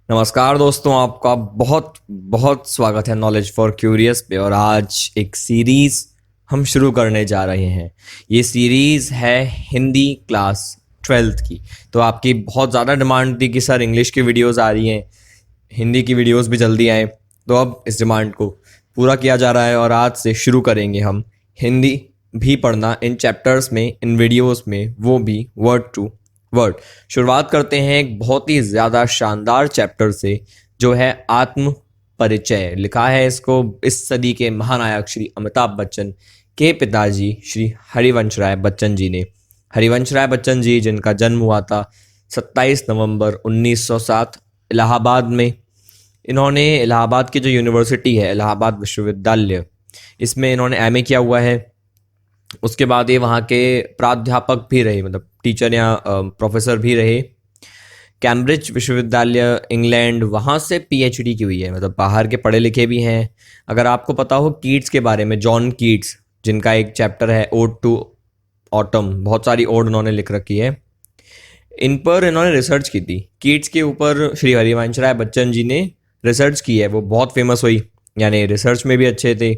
नमस्कार दोस्तों, आपका बहुत बहुत स्वागत है नॉलेज फॉर क्यूरियस पे। और आज एक सीरीज़ हम शुरू करने जा रहे हैं। ये सीरीज़ है हिंदी क्लास 12th की। तो आपकी बहुत ज़्यादा डिमांड थी कि सर इंग्लिश की वीडियोस आ रही हैं, हिंदी की वीडियोस भी जल्दी आए। तो अब इस डिमांड को पूरा किया जा रहा है और आज से शुरू करेंगे हम हिंदी भी पढ़ना इन चैप्टर्स में, इन वीडियोस में, वो भी वर्ड टू वर्ड। शुरुआत करते हैं एक बहुत ही ज़्यादा शानदार चैप्टर से, जो है आत्म परिचय। लिखा है इसको इस सदी के महानायक श्री अमिताभ बच्चन के पिताजी श्री हरिवंश राय बच्चन जी ने। हरिवंश राय बच्चन जी, जिनका जन्म हुआ था 27 नवंबर 1907 इलाहाबाद में। इन्होंने इलाहाबाद की जो यूनिवर्सिटी है, इलाहाबाद विश्वविद्यालय, इसमें इन्होंने एमए किया हुआ है। उसके बाद ये वहाँ के प्राध्यापक भी रहे, मतलब टीचर या प्रोफेसर भी रहे। कैम्ब्रिज विश्वविद्यालय इंग्लैंड, वहाँ से पीएचडी की हुई है, मतलब बाहर के पढ़े लिखे भी हैं। अगर आपको पता हो कीट्स के बारे में, जॉन कीट्स, जिनका एक चैप्टर है ओड टू ऑटम, बहुत सारी ओड इन्होंने लिख रखी है। इन पर इन्होंने रिसर्च की थी। कीट्स के ऊपर श्री हरिवंश राय बच्चन जी ने रिसर्च की है, वो बहुत फेमस हुई, यानी रिसर्च में भी अच्छे थे।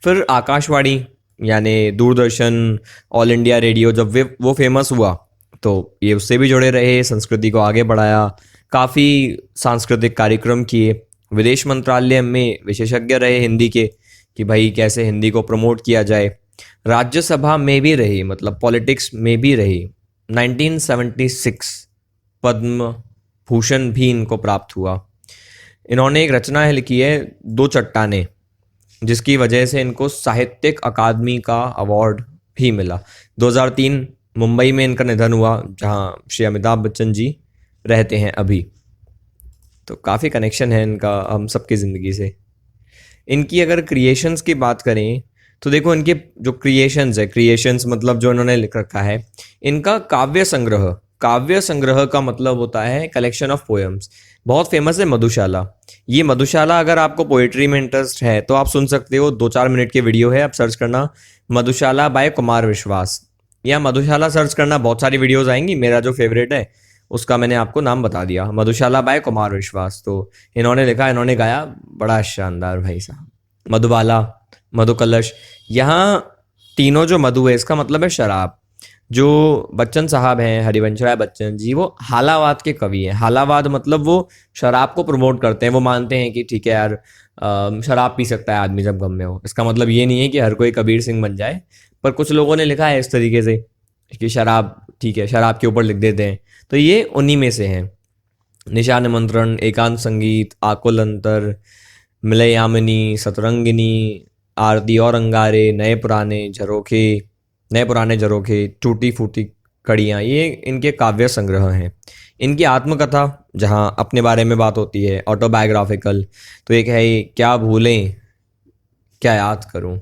फिर आकाशवाणी यानी दूरदर्शन, ऑल इंडिया रेडियो, जब वो फेमस हुआ तो ये उससे भी जुड़े रहे, संस्कृति को आगे बढ़ाया, काफ़ी सांस्कृतिक कार्यक्रम किए। विदेश मंत्रालय में विशेषज्ञ रहे हिंदी के, कि भाई कैसे हिंदी को प्रमोट किया जाए। राज्यसभा में भी रही, मतलब पॉलिटिक्स में भी रही। 1976 पद्म भूषण भी इनको प्राप्त हुआ। इन्होंने एक रचना लिखी है, दो चट्टानें, जिसकी वजह से इनको साहित्यिक अकादमी का अवार्ड भी मिला। 2003 मुंबई में इनका निधन हुआ, जहां श्री अमिताभ बच्चन जी रहते हैं अभी। तो काफ़ी कनेक्शन है इनका हम सबकी ज़िंदगी से। इनकी अगर क्रिएशंस की बात करें तो देखो, इनके जो क्रिएशंस मतलब जो इन्होंने लिख रखा है, इनका काव्य संग्रह का मतलब होता है कलेक्शन ऑफ पोएम्स। बहुत फेमस है मधुशाला। ये मधुशाला, अगर आपको पोएट्री में इंटरेस्ट है तो आप सुन सकते हो, 2-4 मिनट की वीडियो है, आप सर्च करना मधुशाला बाय कुमार विश्वास, या मधुशाला सर्च करना, बहुत सारी वीडियोस आएंगी। मेरा जो फेवरेट है उसका मैंने आपको नाम बता दिया, मधुशाला बाय कुमार विश्वास। तो इन्होंने लिखा, इन्होंने गाया, बड़ा शानदार भाई साहब। मधुबाला, मधुकलश, यहाँ तीनों जो मधु है, इसका मतलब है शराब। जो बच्चन साहब हैं, हरिवंश राय बच्चन जी, वो हालावाद के कवि हैं। हालावाद मतलब वो शराब को प्रमोट करते हैं। वो मानते हैं कि ठीक है यार, शराब पी सकता है आदमी जब गम में हो। इसका मतलब ये नहीं है कि हर कोई कबीर सिंह बन जाए, पर कुछ लोगों ने लिखा है इस तरीके से कि शराब ठीक है, शराब के ऊपर लिख देते हैं। तो ये उन्हीं में से हैं। निशा निमंत्रण, एकांत संगीत, आकुल अंतर, मिले यामिनी, सतरंगिनी, आरती और अंगारे, नए पुराने झरोखे, टूटी फूटी कड़ियाँ, ये इनके काव्य संग्रह हैं। इनकी आत्मकथा, जहाँ अपने बारे में बात होती है, ऑटोबायोग्राफिकल, तो एक है ये क्या भूलें क्या याद करूं।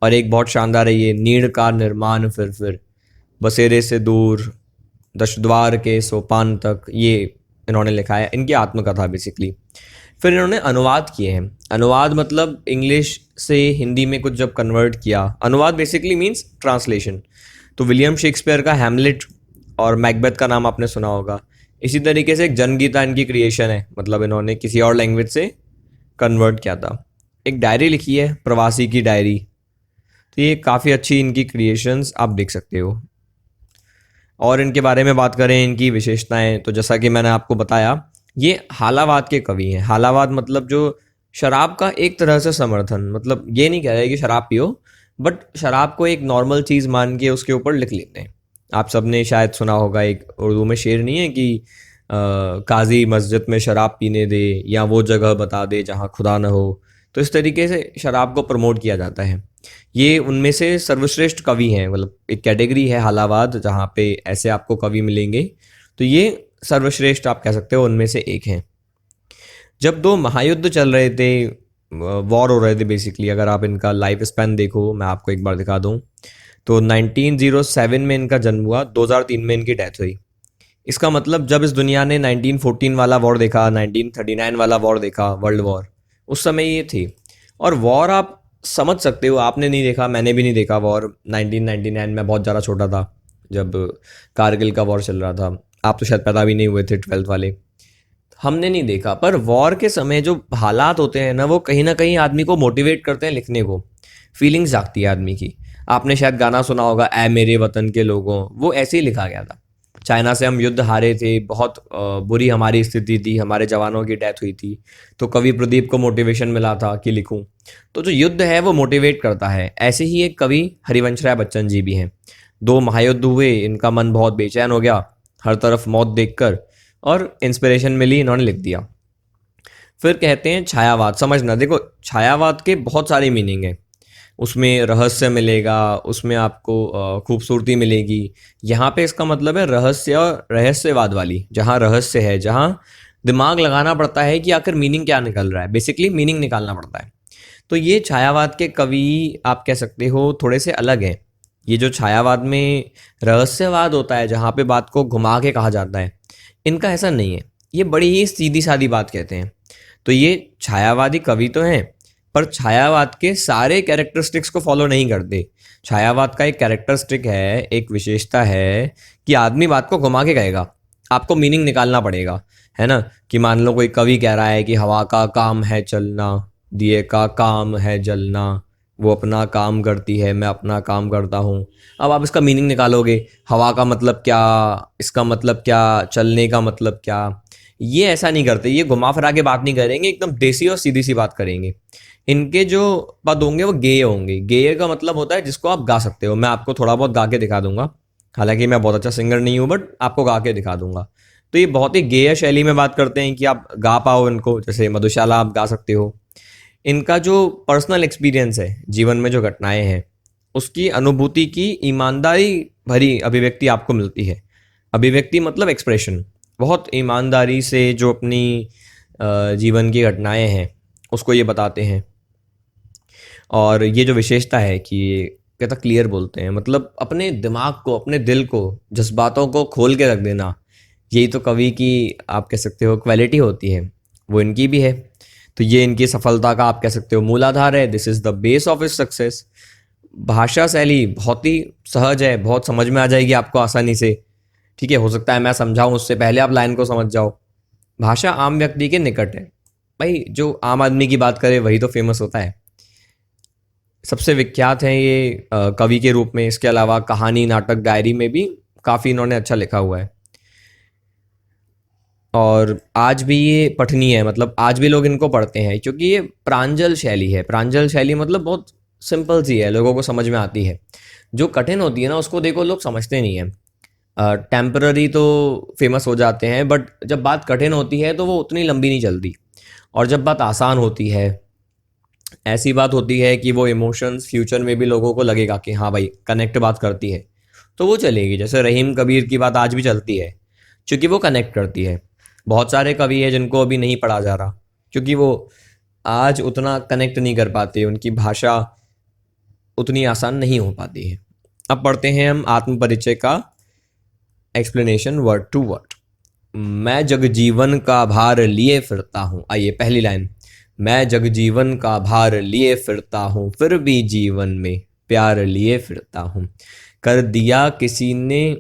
और एक बहुत शानदार है ये, नीड़ का निर्माण फिर बसेरे से दूर, दशद्वार के सोपान तक, ये इन्होंने लिखा है। इनकी आत्मकथा बेसिकली। फिर इन्होंने अनुवाद किए हैं। अनुवाद मतलब इंग्लिश से हिंदी में कुछ जब कन्वर्ट किया, अनुवाद बेसिकली मीन्स ट्रांसलेशन। तो विलियम शेक्सपियर का हैमलेट और मैकबेथ का नाम आपने सुना होगा। इसी तरीके से एक जनगीता इनकी क्रिएशन है, मतलब इन्होंने किसी और लैंग्वेज से कन्वर्ट किया था। एक डायरी लिखी है, प्रवासी की डायरी। तो ये काफ़ी अच्छी इनकी क्रिएशंस आप देख सकते हो। और इनके बारे में बात करें, इनकी विशेषताएं, तो जैसा कि मैंने आपको बताया, ये हालावाद के कवि हैं। हालावाद मतलब जो शराब का एक तरह से समर्थन, मतलब ये नहीं कह रहे कि शराब पियो, बट शराब को एक नॉर्मल चीज़ मान के उसके ऊपर लिख लेते हैं। आप सबने शायद सुना होगा, एक उर्दू में शेर नहीं है कि काजी मस्जिद में शराब पीने दे, या वो जगह बता दे जहाँ खुदा न हो। तो इस तरीके से शराब को प्रमोट किया जाता है। ये उनमें से सर्वश्रेष्ठ कवि हैं, मतलब एक कैटेगरी है हालावाद, जहाँ पे ऐसे आपको कवि मिलेंगे। तो ये सर्वश्रेष्ठ आप कह सकते हो, उनमें से एक हैं। जब दो महायुद्ध चल रहे थे, वॉर हो रहे थे बेसिकली, अगर आप इनका लाइफ स्पैन देखो, मैं आपको एक बार दिखा दूं, तो 1907 में इनका जन्म हुआ, 2003 में इनकी डेथ हुई। इसका मतलब जब इस दुनिया ने 1914 वाला वॉर देखा, 1939 वाला वॉर देखा, वर्ल्ड वॉर, उस समय ये थी। और वॉर आप समझ सकते हो, आपने नहीं देखा, मैंने भी नहीं देखा वॉर। 1999 में बहुत ज़्यादा छोटा था जब कारगिल का वॉर चल रहा था। आप तो शायद पैदा भी नहीं हुए थे, 12th वाले। हमने नहीं देखा, पर वॉर के समय जो हालात होते हैं ना, वो कहीं ना कहीं आदमी को मोटिवेट करते हैं लिखने को। फीलिंग्स जागती है आदमी की। आपने शायद गाना सुना होगा, ऐ मेरे वतन के लोगों, वो ऐसे ही लिखा गया था। चाइना से हम युद्ध हारे थे, बहुत बुरी हमारी स्थिति थी, हमारे जवानों की डेथ हुई थी, तो कवि प्रदीप को मोटिवेशन मिला था कि लिखूं। तो जो युद्ध है वो मोटिवेट करता है। ऐसे ही एक कवि हरिवंश राय बच्चन जी भी हैं। 2 महायुद्ध हुए, इनका मन बहुत बेचैन हो गया हर तरफ मौत देखकर, और इंस्पिरेशन मिली, इन्होंने लिख दिया। फिर कहते हैं छायावाद। समझना, देखो छायावाद के बहुत सारे मीनिंग है। उसमें रहस्य मिलेगा, उसमें आपको खूबसूरती मिलेगी। यहाँ पे इसका मतलब है रहस्य और रहस्यवाद वाली, जहाँ रहस्य है, जहाँ दिमाग लगाना पड़ता है कि आखिर मीनिंग क्या निकल रहा है, बेसिकली मीनिंग निकालना पड़ता है। तो ये छायावाद के कवि आप कह सकते हो थोड़े से अलग हैं। ये जो छायावाद में रहस्यवाद होता है, जहाँ पे बात को घुमा के कहा जाता है, इनका ऐसा नहीं है। ये बड़ी ही सीधी सादी बात कहते हैं। तो ये छायावादी कवि तो हैं, पर छायावाद के सारे कैरेक्टरिस्टिक्स को फॉलो नहीं करते। छायावाद का एक कैरेक्टरिस्टिक है, एक विशेषता है कि आदमी बात को घुमा के कहेगा, आपको मीनिंग निकालना पड़ेगा, है ना। कि मान लो कोई कवि कह रहा है कि हवा का काम है चलना, दिए का काम है जलना, वो अपना काम करती है, मैं अपना काम करता हूँ। अब आप इसका मीनिंग निकालोगे, हवा का मतलब क्या, इसका मतलब क्या, चलने का मतलब क्या। ये ऐसा नहीं करते, ये घुमा फिरा के बात नहीं करेंगे, एकदम देसी और सीधी सी बात करेंगे। इनके जो पद होंगे वो गेय होंगे। गेय का मतलब होता है जिसको आप गा सकते हो। मैं आपको थोड़ा बहुत गा के दिखा दूंगा, हालांकि मैं बहुत अच्छा सिंगर नहीं हूँ, बट आपको गा के दिखा दूंगा। तो ये बहुत ही गेय शैली में बात करते हैं कि आप गा पाओ इनको। जैसे मधुशाला आप गा सकते हो। इनका जो पर्सनल एक्सपीरियंस है, जीवन में जो घटनाएं हैं, उसकी अनुभूति की ईमानदारी भरी अभिव्यक्ति आपको मिलती है। अभिव्यक्ति मतलब एक्सप्रेशन। बहुत ईमानदारी से जो अपनी जीवन की घटनाएं हैं उसको ये बताते हैं। और ये जो विशेषता है कि ये कहता क्लियर बोलते हैं, मतलब अपने दिमाग को, अपने दिल को, जज्बातों को खोल के रख देना, यही तो कवि की आप कह सकते हो क्वालिटी होती है। वो इनकी भी है। तो ये इनकी सफलता का आप कह सकते हो मूलाधार है। This is the base of is success. भाषा शैली बहुत ही सहज है, बहुत समझ में आ जाएगी आपको आसानी से। ठीक है, हो सकता है मैं समझाऊं उससे पहले आप लाइन को समझ जाओ। भाषा आम व्यक्ति के निकट है। भाई जो आम आदमी की बात करे वही तो फेमस होता है। सबसे विख्यात हैं ये कवि के रूप में। इसके अलावा कहानी, नाटक, डायरी में भी काफ़ी इन्होंने अच्छा लिखा हुआ है। और आज भी ये पठनीय है, मतलब आज भी लोग इनको पढ़ते हैं, क्योंकि ये प्रांजल शैली है। प्रांजल शैली मतलब बहुत सिंपल सी है, लोगों को समझ में आती है। जो कठिन होती है ना, उसको देखो लोग समझते नहीं है। टेम्पररी तो फेमस हो जाते हैं, बट जब बात कठिन होती है तो वो उतनी लंबी नहीं चलती। और जब बात आसान होती है, ऐसी बात होती है कि वो इमोशंस फ्यूचर में भी लोगों को लगेगा कि हाँ भाई कनेक्ट बात करती है, तो वो चलेगी। जैसे रहीम कबीर की बात आज भी चलती है, क्योंकि वो कनेक्ट करती है। बहुत सारे कवि हैं जिनको अभी नहीं पढ़ा जा रहा, क्योंकि वो आज उतना कनेक्ट नहीं कर पाते, उनकी भाषा उतनी आसान नहीं हो पाती है। अब पढ़ते हैं हम आत्म परिचय का एक्सप्लेनेशन वर्ड टू वर्ड। मैं जगजीवन का भार लिए फिरता हूँ। आइए पहली लाइन, मैं जगजीवन का भार लिए फिरता हूँ, फिर भी जीवन में प्यार लिए फिरता हूँ। कर दिया किसी ने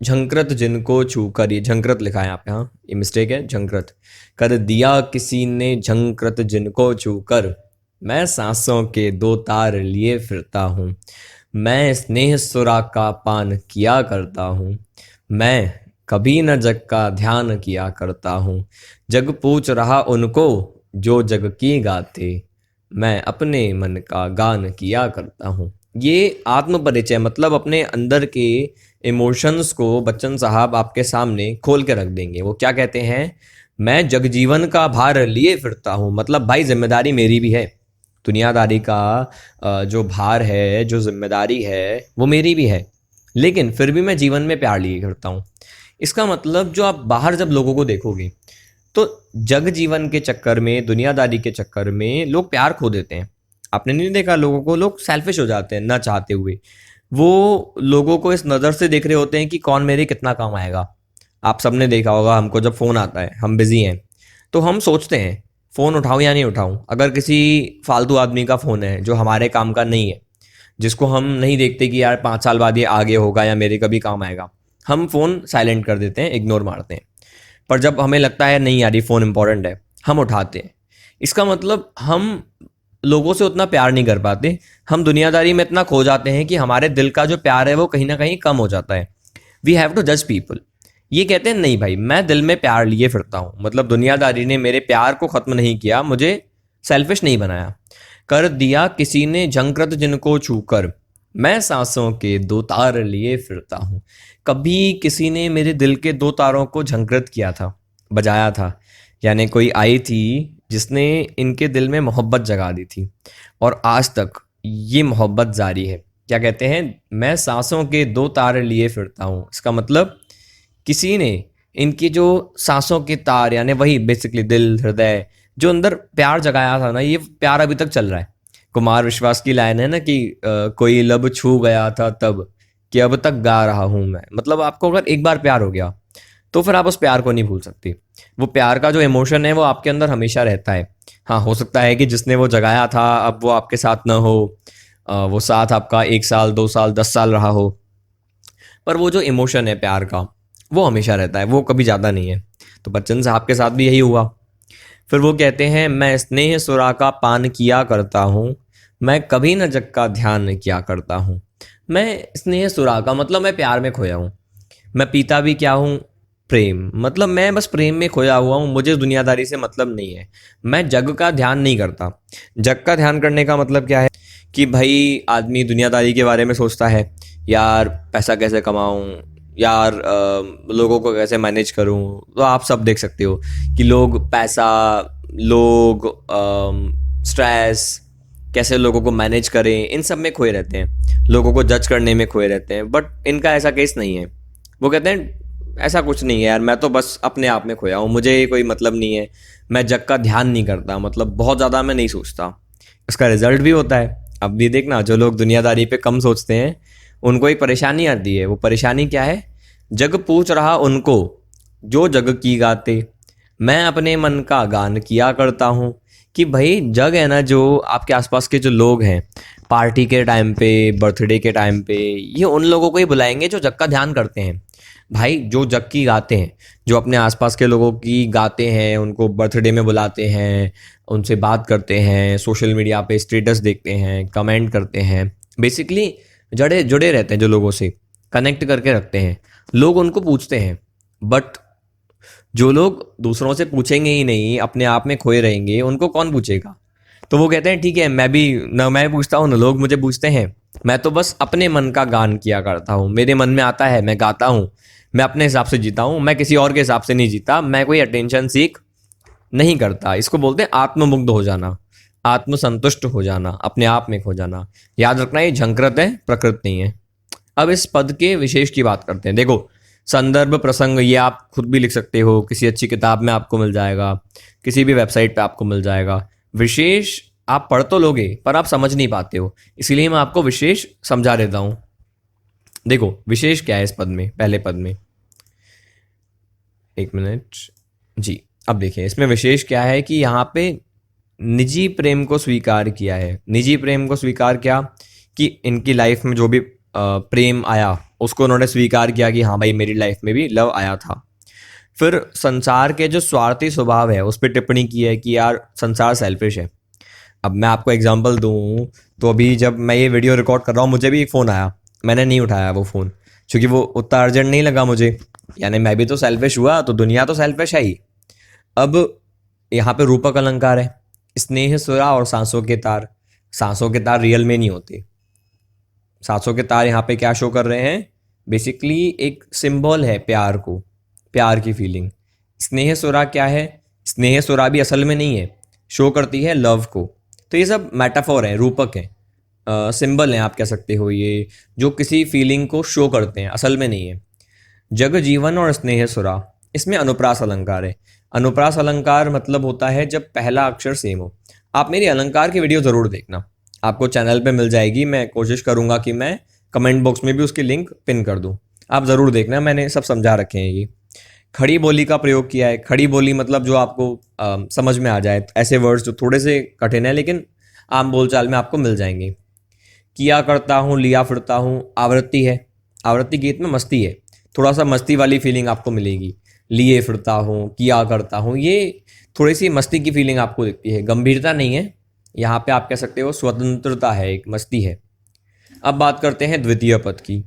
झंकृत जिनको छू कर, ये झंकृत लिखा है यहाँ पे, हाँ ये मिस्टेक है, झंकृत। कर दिया किसी ने झंकृत जिनको छू कर, मैं सांसों के 2 तार लिए फिरता हूँ। मैं स्नेह सुरा का पान किया करता हूँ, मैं कभी न जग का ध्यान किया करता हूँ। जग पूछ रहा उनको जो जग की गाते, मैं अपने मन का गान किया करता हूँ। ये आत्म परिचय मतलब अपने अंदर के इमोशंस को बच्चन साहब आपके सामने खोल के रख देंगे। वो क्या कहते हैं, मैं जगजीवन का भार लिए फिरता हूँ, मतलब भाई जिम्मेदारी मेरी भी है। दुनियादारी का जो भार है, जो जिम्मेदारी है, वो मेरी भी है, लेकिन फिर भी मैं जीवन में प्यार लिए करता हूँ। इसका मतलब जो आप बाहर जब लोगों को देखोगे, तो जग जीवन के चक्कर में, दुनियादारी के चक्कर में लोग प्यार खो देते हैं। आपने नहीं देखा लोगों को, लोग सेल्फिश हो जाते हैं ना चाहते हुए। वो लोगों को इस नज़र से देख रहे होते हैं कि कौन मेरे कितना काम आएगा। आप सबने देखा होगा, हमको जब फ़ोन आता है, हम बिज़ी हैं, तो हम सोचते हैं फ़ोन उठाऊं या नहीं उठाऊं। अगर किसी फालतू आदमी का फ़ोन है जो हमारे काम का नहीं है, जिसको हम नहीं देखते कि यार 5 साल बाद ये आगे होगा या मेरे कभी काम आएगा, हम फ़ोन साइलेंट कर देते हैं, इग्नोर मारते हैं। पर जब हमें लगता है नहीं यार ये फ़ोन इंपॉर्टेंट है, हम उठाते हैं। इसका मतलब हम लोगों से उतना प्यार नहीं कर पाते, हम दुनियादारी में इतना खो जाते हैं कि हमारे दिल का जो प्यार है वो कहीं ना कहीं कम हो जाता है। वी हैव टू जज पीपल। ये कहते हैं नहीं भाई, मैं दिल में प्यार लिए फिरता हूँ, मतलब दुनियादारी ने मेरे प्यार को ख़त्म नहीं किया, मुझे सेल्फिश नहीं बनाया। कर दिया किसी ने झंकृत जिनको छूकर, मैं सांसों के दो तार लिए फिरता हूँ। कभी किसी ने मेरे दिल के दो तारों को झंकृत किया था, बजाया था, यानी कोई आई थी जिसने इनके दिल में मोहब्बत जगा दी थी, और आज तक ये मोहब्बत जारी है। क्या कहते हैं, मैं सांसों के दो तार लिए फिरता हूँ। इसका मतलब किसी ने इनकी जो सांसों के तार, यानी वही बेसिकली दिल, हृदय, जो अंदर प्यार जगाया था ना, ये प्यार अभी तक चल रहा है। कुमार विश्वास की लाइन है ना कि कोई लब छू गया था तब, कि अब तक गा रहा हूँ मैं। मतलब आपको अगर एक बार प्यार हो गया तो फिर आप उस प्यार को नहीं भूल सकती। वो प्यार का जो इमोशन है वो आपके अंदर हमेशा रहता है। हाँ, हो सकता है कि जिसने वो जगाया था अब वो आपके साथ ना हो, वो साथ आपका 1 साल 2 साल 10 साल रहा हो, पर वो जो इमोशन है प्यार का वो हमेशा रहता है, वो कभी ज़्यादा नहीं है। तो बच्चन साहब के साथ भी यही हुआ। फिर वो कहते हैं, मैं स्नेह सुरा का पान किया करता हूँ, मैं कभी न जग का ध्यान किया करता हूँ। मैं स्नेह सुरा का मतलब मैं प्यार में खोया हूँ, मैं पीता भी क्या हूँ, प्रेम, मतलब मैं बस प्रेम में खोया हुआ हूँ, मुझे दुनियादारी से मतलब नहीं है। मैं जग का ध्यान नहीं करता। जग का ध्यान करने का मतलब क्या है कि भाई आदमी दुनियादारी के बारे में सोचता है, यार पैसा कैसे कमाऊं, यार लोगों को कैसे मैनेज करूं। तो आप सब देख सकते हो कि लोग पैसा, लोग स्ट्रेस, कैसे लोगों को मैनेज करें, इन सब में खोए रहते हैं, लोगों को जज करने में खोए रहते हैं। बट इनका ऐसा केस नहीं है। वो कहते हैं ऐसा कुछ नहीं है यार, मैं तो बस अपने आप में खोया हूँ, मुझे कोई मतलब नहीं है, मैं जग का ध्यान नहीं करता, मतलब बहुत ज़्यादा मैं नहीं सोचता। इसका रिजल्ट भी होता है। अब भी देखना, जो लोग दुनियादारी पे कम सोचते हैं उनको एक परेशानी आती है। वो परेशानी क्या है, जग पूछ रहा उनको जो जग की गाते, मैं अपने मन का गान किया करता हूँ। कि भाई जग है ना, जो आपके आसपास के जो लोग हैं, पार्टी के टाइम पे, बर्थडे के टाइम पे, ये उन लोगों को ही बुलाएंगे जो जग का ध्यान करते हैं। भाई जो जग की गाते हैं, जो अपने आसपास के लोगों की गाते हैं, उनको बर्थडे में बुलाते हैं, उनसे बात करते हैं, सोशल मीडिया पे स्टेटस देखते हैं, कमेंट करते हैं, बेसिकली जड़े जुड़े रहते हैं, जो लोगों से कनेक्ट करके रखते हैं, लोग उनको पूछते हैं। बट जो लोग दूसरों से पूछेंगे ही नहीं, अपने आप में खोए रहेंगे, उनको कौन पूछेगा। तो वो कहते हैं ठीक है, मैं भी न मैं पूछता हूँ, न लोग मुझे पूछते हैं, मैं तो बस अपने मन का गान किया करता हूँ, मेरे मन में आता है मैं गाता हूँ, मैं अपने हिसाब से जीता हूँ, मैं किसी और के हिसाब से नहीं जीता, मैं कोई अटेंशन सीख नहीं करता। इसको बोलते हैं आत्ममुग्ध हो जाना, आत्मसंतुष्ट हो जाना, अपने आप में खो जाना। याद रखना, ये झंकृत है, प्रकृत नहीं है। अब इस पद के विशेष की बात करते हैं। देखो, संदर्भ प्रसंग ये आप खुद भी लिख सकते हो, किसी अच्छी किताब में आपको मिल जाएगा, किसी भी वेबसाइट पे आपको मिल जाएगा। विशेष आप पढ़ तो लोगे पर आप समझ नहीं पाते हो, इसीलिए मैं आपको विशेष समझा देता हूं। देखो विशेष क्या है इस पद में, पहले पद में, एक मिनट जी। अब देखिए इसमें विशेष क्या है कि यहाँ पे निजी प्रेम को स्वीकार किया है। निजी प्रेम को स्वीकार किया कि इनकी लाइफ में जो भी प्रेम आया उसको उन्होंने स्वीकार किया कि हाँ भाई मेरी लाइफ में भी लव आया था। फिर संसार के जो स्वार्थी स्वभाव है उस पर टिप्पणी की है कि यार संसार सेल्फिश है। अब मैं आपको एग्जांपल दूं तो अभी जब मैं ये वीडियो रिकॉर्ड कर रहा हूँ मुझे भी एक फ़ोन आया, मैंने नहीं उठाया वो फ़ोन क्योंकि वो उतना अर्जेंट नहीं लगा मुझे, यानी मैं भी तो सेल्फिश हुआ तो दुनिया तो सेल्फिश है ही। अब यहाँ पे रूपक अलंकार है, स्नेह सुरा और सांसों के तार। सांसों के तार रियल में नहीं होते, सांसों के तार यहाँ पे क्या शो कर रहे हैं, बेसिकली एक सिंबल है प्यार को, प्यार की फीलिंग। स्नेह सुरा क्या है, स्नेह सुरा भी असल में नहीं है, शो करती है लव को। तो ये सब मेटाफोर है, रूपक है, सिंबल हैं आप कह सकते हो, ये जो किसी फीलिंग को शो करते हैं, असल में नहीं है। जग जीवन और स्नेह सुरा, इसमें अनुप्रास अलंकार है। अनुप्रास अलंकार मतलब होता है जब पहला अक्षर सेम हो। आप मेरी अलंकार की वीडियो ज़रूर देखना, आपको चैनल पे मिल जाएगी, मैं कोशिश करूंगा कि मैं कमेंट बॉक्स में भी उसकी लिंक पिन कर दूं, आप ज़रूर देखना, मैंने सब समझा रखे हैं। ये खड़ी बोली का प्रयोग किया है। खड़ी बोली मतलब जो आपको समझ में आ जाए, ऐसे वर्ड्स जो थोड़े से कठिन है लेकिन आम बोलचाल में आपको मिल जाएंगे। किया करता हूँ, लिया फिरता हूँ, आवृत्ति है। आवृत्ति गीत में मस्ती है, थोड़ा सा मस्ती वाली फीलिंग आपको मिलेगी। लिए फिरता हूँ, किया करता हूँ, ये थोड़ी सी मस्ती की फीलिंग आपको दिखती है, गंभीरता नहीं है। यहाँ पे आप कह सकते हो स्वतंत्रता है, एक मस्ती है। अब बात करते हैं द्वितीय पद की।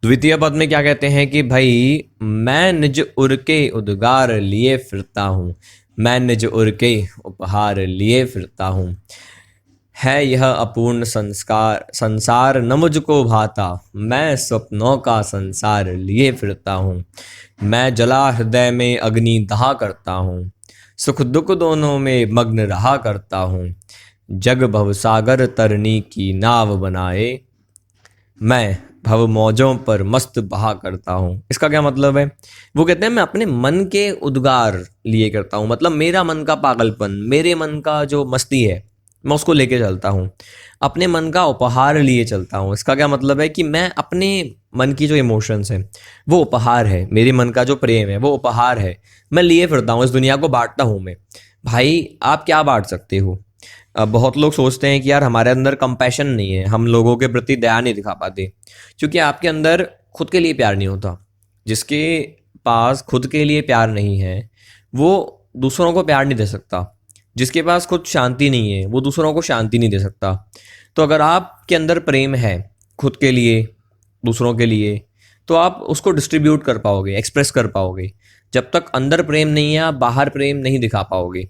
द्वितीय पद में क्या कहते हैं कि भाई मैं निज उर के उद्गार लिए फिरता हूँ, मैं निज उर के उपहार लिए फिरता हूँ। है यह अपूर्ण संस्कार संसार न मुझको भाता, मैं स्वप्नों का संसार लिए फिरता हूँ। मैं जला हृदय में अग्नि दहा करता हूँ, सुख दुख दोनों में मग्न रहा करता हूँ। जग भवसागर तरनी की नाव बनाए, मैं भव मौजों पर मस्त बहा करता हूँ। इसका क्या मतलब है? वो कहते हैं मैं अपने मन के उद्गार लिए करता हूँ, मतलब मेरा मन का पागलपन, मेरे मन का जो मस्ती है, मैं उसको लेके चलता हूँ। अपने मन का उपहार लिए चलता हूँ। इसका क्या मतलब है कि मैं अपने मन की जो इमोशंस हैं वो उपहार है, मेरे मन का जो प्रेम है वो उपहार है, मैं लिए फिरता हूँ, इस दुनिया को बांटता हूँ मैं। भाई आप क्या बांट सकते हो? अब बहुत लोग सोचते हैं कि यार हमारे अंदर कंपैशन नहीं है, हम लोगों के प्रति दया नहीं दिखा पाते, क्योंकि आपके अंदर खुद के लिए प्यार नहीं होता। जिसके पास खुद के लिए प्यार नहीं है वो दूसरों को प्यार नहीं दे सकता। जिसके पास खुद शांति नहीं है वो दूसरों को शांति नहीं दे सकता। तो अगर आपके अंदर प्रेम है खुद के लिए, दूसरों के लिए, तो आप उसको डिस्ट्रीब्यूट कर पाओगे, एक्सप्रेस कर पाओगे। जब तक अंदर प्रेम नहीं है आप बाहर प्रेम नहीं दिखा पाओगे।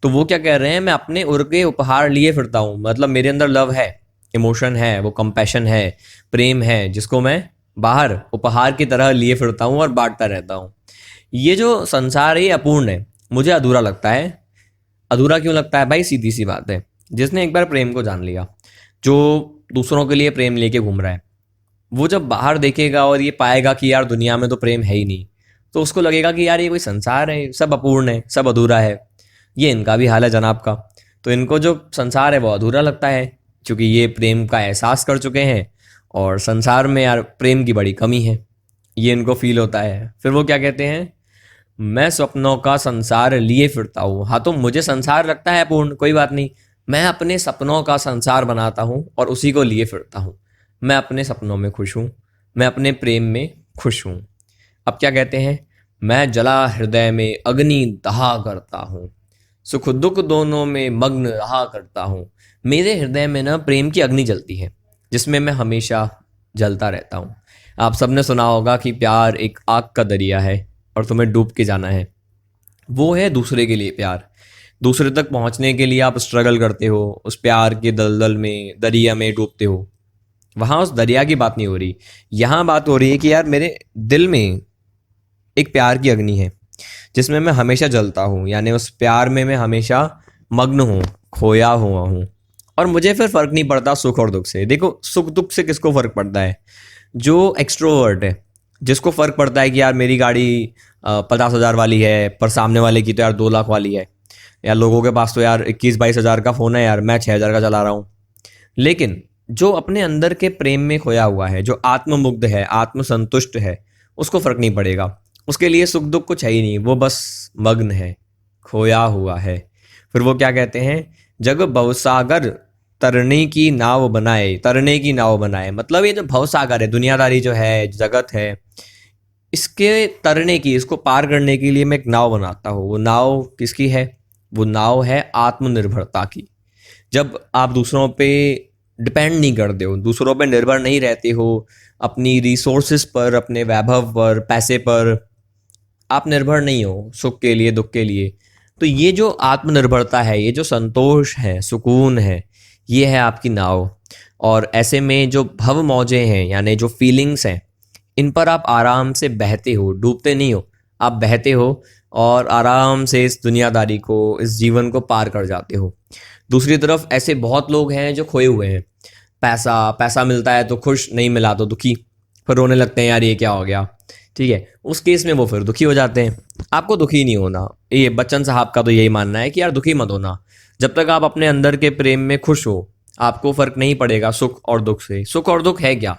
तो वो क्या कह रहे हैं, मैं अपने उर के उपहार लिए फिरता हूँ, मतलब मेरे अंदर लव है, इमोशन है, वो कंपैशन है, प्रेम है, जिसको मैं बाहर उपहार की तरह लिए फिरता हूँ और बांटता रहता हूँ। ये जो संसार है ये अपूर्ण है, मुझे अधूरा लगता है। अधूरा क्यों लगता है भाई? सीधी सी बात है, जिसने एक बार प्रेम को जान लिया, जो दूसरों के लिए प्रेम लेके घूम रहा है, वो जब बाहर देखेगा और ये पाएगा कि यार दुनिया में तो प्रेम है ही नहीं, तो उसको लगेगा कि यार ये कोई संसार है, सब अपूर्ण है, सब अधूरा है। ये इनका भी हाल है जनाब का। तो इनको जो संसार है वो अधूरा लगता है, क्योंकि ये प्रेम का एहसास कर चुके हैं और संसार में यार प्रेम की बड़ी कमी है, ये इनको फील होता है। फिर वो क्या कहते हैं, मैं स्वप्नों का संसार लिए फिरता हूँ। हाँ, तो मुझे संसार लगता है पूर्ण, कोई बात नहीं, मैं अपने सपनों का संसार बनाता हूँ और उसी को लिए फिरता हूँ। मैं अपने सपनों में खुश हूँ, मैं अपने प्रेम में खुश हूँ। अब क्या कहते हैं, मैं जला हृदय में अग्नि दहा करता हूँ, सुख दुख दोनों में मग्न रहा करता हूँ। मेरे हृदय में ना प्रेम की अग्नि जलती है, जिसमें मैं हमेशा जलता रहता हूँ। आप सबने सुना होगा कि प्यार एक आग का दरिया है और तुम्हें डूब के जाना है। वो है दूसरे के लिए प्यार। दूसरे तक पहुंचने के लिए आप स्ट्रगल करते हो, उस प्यार के दलदल में, दरिया में डूबते हो। वहां उस दरिया की बात नहीं हो रही, यहाँ बात हो रही है कि यार मेरे दिल में एक प्यार की अग्नि है जिसमें मैं हमेशा जलता हूँ, यानी उस प्यार में मैं हमेशा मग्न हूँ, खोया हुआ हूँ। और मुझे फिर फर्क नहीं पड़ता सुख और दुख से। देखो, सुख दुख से किसको फर्क पड़ता है? जो एक्सट्रोवर्ट है, जिसको फर्क पड़ता है कि यार मेरी गाड़ी 50,000 वाली है पर सामने वाले की तो यार 2 लाख वाली है, या लोगों के पास तो यार 21-22 हज़ार का फ़ोन है, यार मैं 6 हज़ार का चला रहा हूँ। लेकिन जो अपने अंदर के प्रेम में खोया हुआ है, जो आत्ममुग्ध है, आत्मसंतुष्ट है, उसको फर्क नहीं पड़ेगा। उसके लिए सुख दुख कुछ है ही नहीं, वो बस मग्न है, खोया हुआ है। फिर वो क्या कहते हैं, जग भवसागर तरने की नाव बनाए, तरने की नाव बनाए, मतलब ये जो भवसागर है, दुनियादारी जो है, जगत है, इसके तरने की, इसको पार करने के लिए मैं एक नाव बनाता हूँ। वो नाव किसकी है? वो नाव है आत्मनिर्भरता की। जब आप दूसरों पे डिपेंड नहीं करते हो, दूसरों पे निर्भर नहीं रहते हो, अपनी रिसोर्सेज पर, अपने वैभव पर, पैसे पर आप निर्भर नहीं हो सुख के लिए, दुख के लिए, तो ये जो आत्मनिर्भरता है, ये जो संतोष है, सुकून है, ये है आपकी नाव। और ऐसे में जो भव मौजें हैं, यानी जो फीलिंग्स हैं, इन पर आप आराम से बहते हो, डूबते नहीं हो, आप बहते हो और आराम से इस दुनियादारी को, इस जीवन को पार कर जाते हो। दूसरी तरफ ऐसे बहुत लोग हैं जो खोए हुए हैं। पैसा पैसा मिलता है तो खुश, नहीं मिला तो दुखी, फिर रोने लगते हैं यार ये क्या हो गया। ठीक है, उस केस में वो फिर दुखी हो जाते हैं। आपको दुखी नहीं होना, ये बच्चन साहब का तो यही मानना है कि यार दुखी मत होना। जब तक आप अपने अंदर के प्रेम में खुश हो, आपको फर्क नहीं पड़ेगा सुख और दुख से। सुख और दुख है क्या?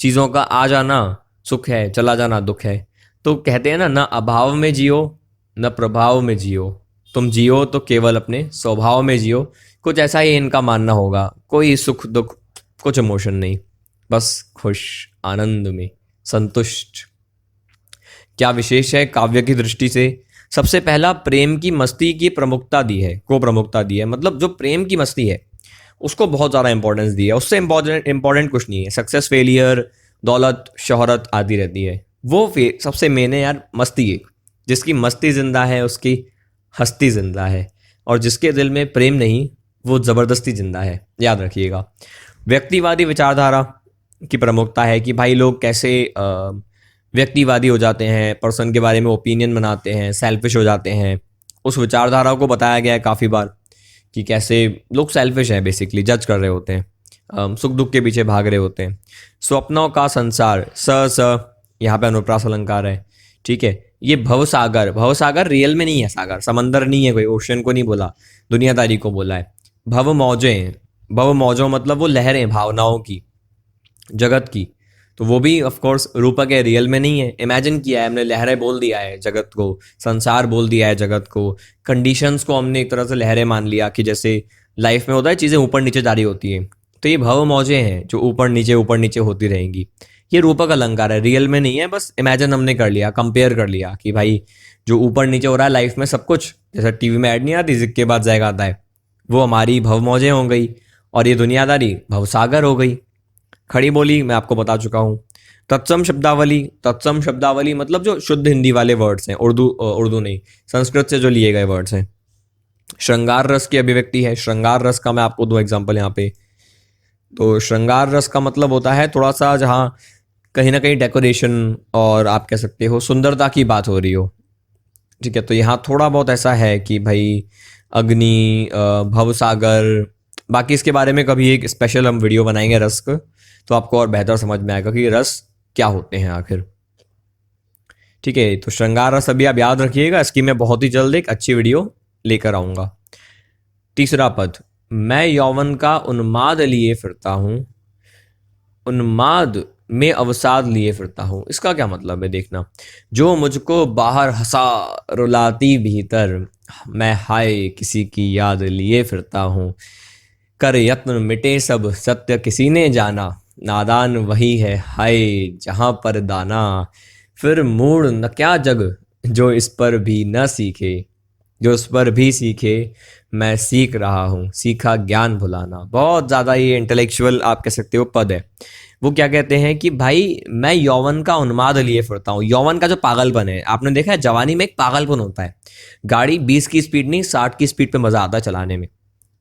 चीज़ों का आ जाना सुख है, चला जाना दुख है। तो कहते हैं ना अभाव में जियो, न प्रभाव में जियो, तुम जियो तो केवल अपने स्वभाव में जियो। कुछ ऐसा ही इनका मानना होगा। कोई सुख दुख, कुछ इमोशन नहीं, बस खुश, आनंद में, संतुष्ट। क्या विशेष है काव्य की दृष्टि से? सबसे पहला, प्रेम की मस्ती की प्रमुखता दी है, को प्रमुखता दी है, मतलब जो प्रेम की मस्ती है उसको बहुत ज़्यादा इंपॉर्टेंस दी है। उससे इंपॉर्टेंट कुछ नहीं है, सक्सेस फेलियर दौलत शोहरत आती रहती है। वो सबसे मेन है यार मस्ती। एक जिसकी मस्ती जिंदा है उसकी हस्ती जिंदा है, और जिसके दिल में प्रेम नहीं वो ज़बरदस्ती जिंदा है, याद रखिएगा। व्यक्तिवादी विचारधारा की प्रमुखता है कि भाई लोग कैसे व्यक्तिवादी हो जाते हैं, पर्सन के बारे में ओपिनियन बनाते हैं, सेल्फिश हो जाते हैं। उस विचारधारा को बताया गया है काफ़ी बार कि कैसे लोग सेल्फिश हैं, बेसिकली जज कर रहे होते हैं, सुख दुख के पीछे भाग रहे होते हैं। स्वप्नों का संसार, स यहाँ पे अनुप्रास अलंकार है, ठीक है। ये भवसागर, भवसागर रियल में नहीं है सागर, समंदर नहीं है, कोई ओशन को नहीं बोला, दुनियादारी को बोला है। भव मौजें, भव मौजों मतलब वो लहरें भावनाओं की, जगत की, तो वो भी ऑफ कोर्स रूपक है, रियल में नहीं है, इमेजिन किया है हमने, लहरें बोल दिया है जगत को, संसार बोल दिया है जगत को, कंडीशंस को हमने एक तरह से लहरें मान लिया कि जैसे लाइफ में होता है चीज़ें ऊपर नीचे जारी होती हैं, तो ये भव मौजें हैं जो ऊपर नीचे होती रहेंगी। ये रूपक अलंकार है, रियल में नहीं है, बस इमेजिन हमने कर लिया, कंपेयर कर लिया कि भाई जो ऊपर नीचे हो रहा है लाइफ में सब कुछ, जैसे टीवी में ऐड नहीं आती जिक के बाद जाएगा आता है, वो हमारी भव मौजें हो गई, और ये दुनियादारी भवसागर हो गई। खड़ी बोली मैं आपको बता चुका हूँ। तत्सम शब्दावली, तत्सम शब्दावली मतलब जो शुद्ध हिंदी वाले वर्ड्स हैं, उर्दू नहीं, संस्कृत से जो लिए गए वर्ड्स हैं। श्रृंगार रस की अभिव्यक्ति है, श्रृंगार रस का मैं आपको दो एग्जांपल यहाँ पे। तो श्रृंगार रस का मतलब होता है थोड़ा सा जहाँ कहीं ना कहीं डेकोरेशन और आप कह सकते हो सुंदरता की बात हो रही हो, ठीक है। तो यहाँ थोड़ा बहुत ऐसा है कि भाई अग्नि, भवसागर, बाकी इसके बारे में कभी एक स्पेशल हम वीडियो बनाएंगे रस का, तो आपको और बेहतर समझ में आएगा कि रस क्या होते हैं आखिर, ठीक है। तो श्रृंगार रस अभी आप याद रखिएगा, इसकी मैं बहुत ही जल्द एक अच्छी वीडियो लेकर आऊँगा। तीसरा पद, मैं यौवन का उन्माद लिए फिरता हूँ, उन्माद में अवसाद लिए फिरता हूँ, इसका क्या मतलब है देखना। जो मुझको बाहर हंसा रुलाती भीतर, मैं हाय किसी की याद लिए फिरता हूँ। कर यत्न मिटे सब सत्य किसी ने जाना, नादान वही है हाय जहाँ पर दाना। फिर मूड न क्या जग जो इस पर भी न सीखे, जो उस पर भी सीखे मैं सीख रहा हूँ, सीखा ज्ञान भुलाना। बहुत ज़्यादा ये इंटेलेक्चुअल आप कह सकते हो पद है। वो क्या कहते हैं कि भाई मैं यौवन का उन्माद लिए फिरता हूँ। यौवन का जो पागलपन है, आपने देखा है जवानी में एक पागलपन होता है, गाड़ी 20 की स्पीड नहीं 60 की स्पीड पे मज़ा आता है चलाने में,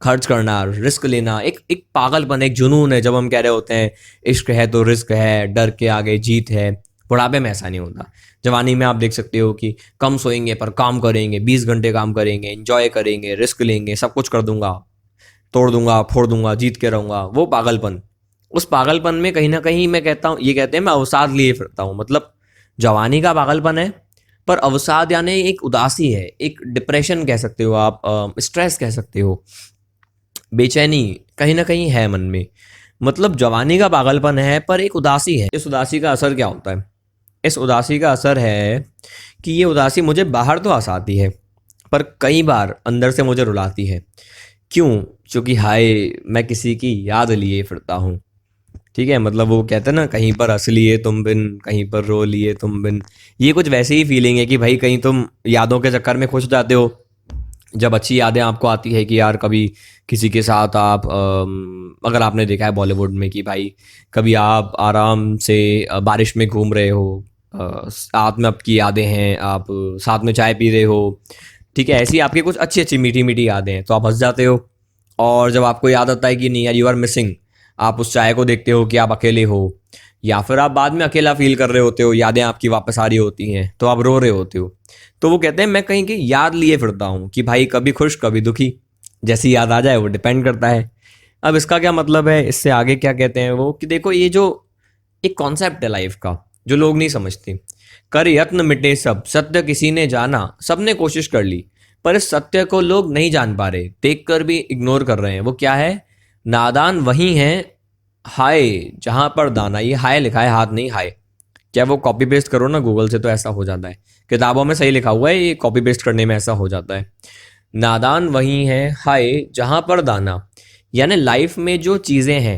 खर्च करना, रिस्क लेना, एक पागलपन, एक जुनून है। जब हम कह रहे होते हैं इश्क है तो रिस्क है, डर के आगे जीत है, बुढ़ापे में ऐसा नहीं होता। जवानी में आप देख सकते हो कि कम सोएंगे पर काम करेंगे, 20 घंटे काम करेंगे, एंजॉय करेंगे, रिस्क लेंगे, सब कुछ कर दूंगा, तोड़ दूंगा, फोड़ दूंगा, जीत के रहूंगा, वो पागलपन। उस पागलपन में कहीं ना कहीं मैं कहता हूँ, ये कहते हैं मैं अवसाद लिए फिरता हूँ, मतलब जवानी का पागलपन है, पर अवसाद यानी एक उदासी है, एक डिप्रेशन कह सकते हो आप, स्ट्रेस कह सकते हो, बेचैनी कहीं ना कहीं है मन में। मतलब जवानी का पागलपन है पर एक उदासी है। इस उदासी का असर क्या होता है? इस उदासी का असर है कि ये उदासी मुझे बाहर तो हंसाती है पर कई बार अंदर से मुझे रुलाती है। क्यों? क्योंकि हाय मैं किसी की याद लिए फिरता हूँ, ठीक है। मतलब वो कहते हैं ना, कहीं पर हंस लिए तुम बिन, कहीं पर रो लिए तुम बिन। ये कुछ वैसे ही फीलिंग है कि भाई कहीं तुम यादों के चक्कर में खुश जाते हो, जब अच्छी यादें आपको आती है कि यार कभी किसी के साथ आप अगर आपने देखा है बॉलीवुड में कि भाई कभी आप आराम से बारिश में घूम रहे हो, साथ में आपकी यादें हैं, आप साथ में चाय पी रहे हो, ठीक है, ऐसी आपकी कुछ अच्छी अच्छी मीठी मीठी यादें हैं, तो आप हंस जाते हो। और जब आपको याद आता है कि नहीं यार यू आर मिसिंग, आप उस चाय को देखते हो कि आप अकेले हो, या फिर आप बाद में अकेला फील कर रहे होते हो, यादें आपकी वापस आ रही होती हैं तो आप रो रहे होते हो, तो वो कहते हैं मैं कहीं की याद लिए फिरता हूँ कि भाई कभी खुश कभी दुखी, जैसी याद आ जाए वो डिपेंड करता है। अब इसका क्या मतलब है, इससे आगे क्या कहते हैं वो कि देखो ये जो एक कॉन्सेप्ट है लाइफ का जो लोग नहीं समझते, कर यत्न मिटे सब सत्य किसी ने जाना, सबने कोशिश कर ली पर इस सत्य को लोग नहीं जान पा रहे, देख कर भी इग्नोर कर रहे हैं। वो क्या है? नादान वही है हाय जहां पर दाना। ये हाय लिखा है, हाथ नहीं हाय। क्या वो कॉपी पेस्ट करो ना गूगल से तो ऐसा हो जाता है, किताबों में सही लिखा हुआ है, ये कॉपी पेस्ट करने में ऐसा हो जाता है। नादान वही है हाय जहां पर दाना, यानी लाइफ में जो चीज़ें हैं